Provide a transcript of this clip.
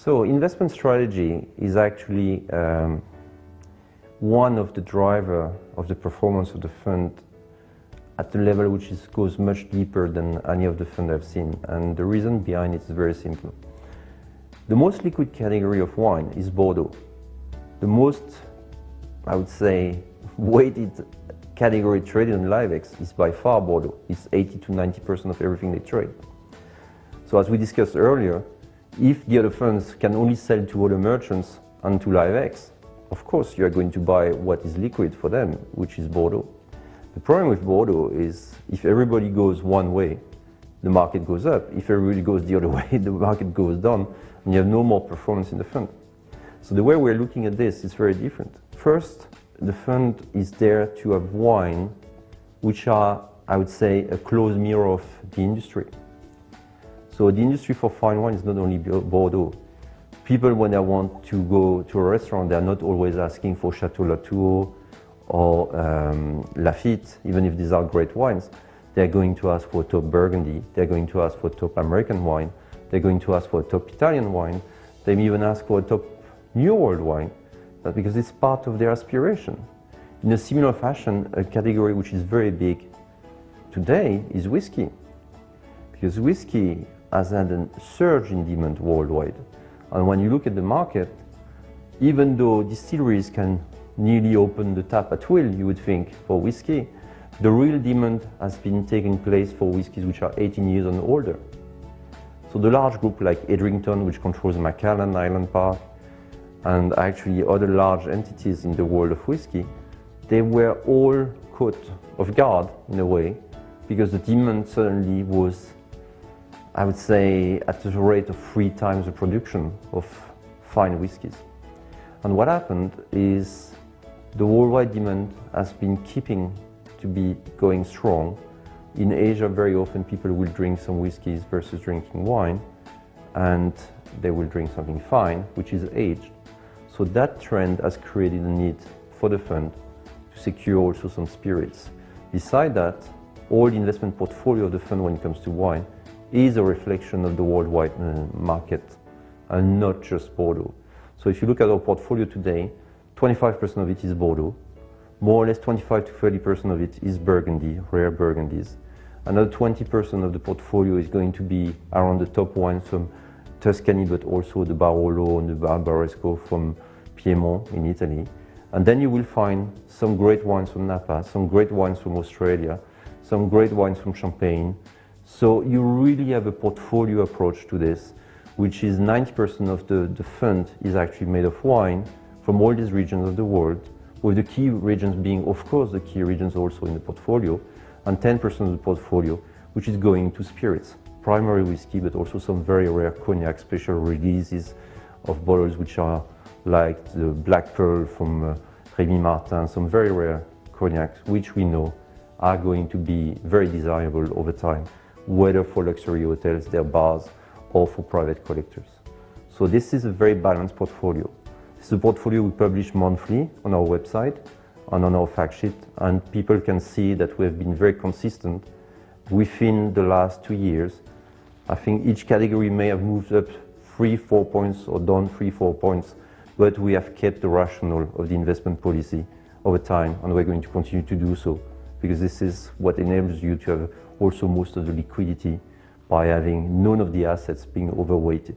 So investment strategy is actually one of the driver of the performance of the fund at a level which goes much deeper than any of the funds I've seen. And the reason behind it is very simple. The most liquid category of wine is Bordeaux. The most, I would say, weighted category traded on LiveX is by far Bordeaux. It's 80 to 90% of everything they trade. So as we discussed earlier, if the other funds can only sell to other merchants and to LiveX, of course you are going to buy what is liquid for them, which is Bordeaux. The problem with Bordeaux is if everybody goes one way, the market goes up. If everybody goes the other way, the market goes down, and you have no more performance in the fund. So the way we're looking at this is very different. First, the fund is there to have wine which are, I would say, a close mirror of the industry. So the industry for fine wine is not only Bordeaux. People, when they want to go to a restaurant, they're not always asking for Chateau Latour or Lafite, even if these are great wines. They're going to ask for top Burgundy, they're going to ask for top American wine, they're going to ask for a top Italian wine, they may even ask for a top New World wine, but because it's part of their aspiration. In a similar fashion, a category which is very big today is whiskey, because whiskey has had a surge in demand worldwide. And when you look at the market, even though distilleries can nearly open the tap at will, you would think, for whiskey, the real demand has been taking place for whiskies which are 18 years and older. So the large group like Edrington, which controls Macallan Island Park, and actually other large entities in the world of whiskey, they were all caught off guard in a way, because the demand suddenly was, I would say, at a rate of 3 times the production of fine whiskies. And what happened is the worldwide demand has been keeping to be going strong. In Asia, very often people will drink some whiskies versus drinking wine, and they will drink something fine, which is aged. So that trend has created a need for the fund to secure also some spirits. Beside that, all the investment portfolio of the fund when it comes to wine is a reflection of the worldwide market and not just Bordeaux. So if you look at our portfolio today, 25% of it is Bordeaux. More or less 25 to 30% of it is Burgundy, rare Burgundies. Another 20% of the portfolio is going to be around the top wines from Tuscany, but also the Barolo and the Barbaresco from Piedmont in Italy. And then you will find some great wines from Napa, some great wines from Australia, some great wines from Champagne. So you really have a portfolio approach to this, which is 90% of the fund is actually made of wine from all these regions of the world, with the key regions being, of course, the key regions also in the portfolio, and 10% of the portfolio, which is going to spirits, primary whiskey, but also some very rare cognac, special releases of bottles which are like the Black Pearl from Rémy Martin, some very rare cognacs, which we know are going to be very desirable over time, whether for luxury hotels, their bars, or for private collectors. So this is a very balanced portfolio. This is a portfolio we publish monthly on our website and on our fact sheet, and people can see that we have been very consistent within the last 2 years. I think each category may have moved up 3-4 points or down 3-4 points, but we have kept the rationale of the investment policy over time, and we're going to continue to do so, because this is what enables you to have also most of the liquidity by having none of the assets being overweighted.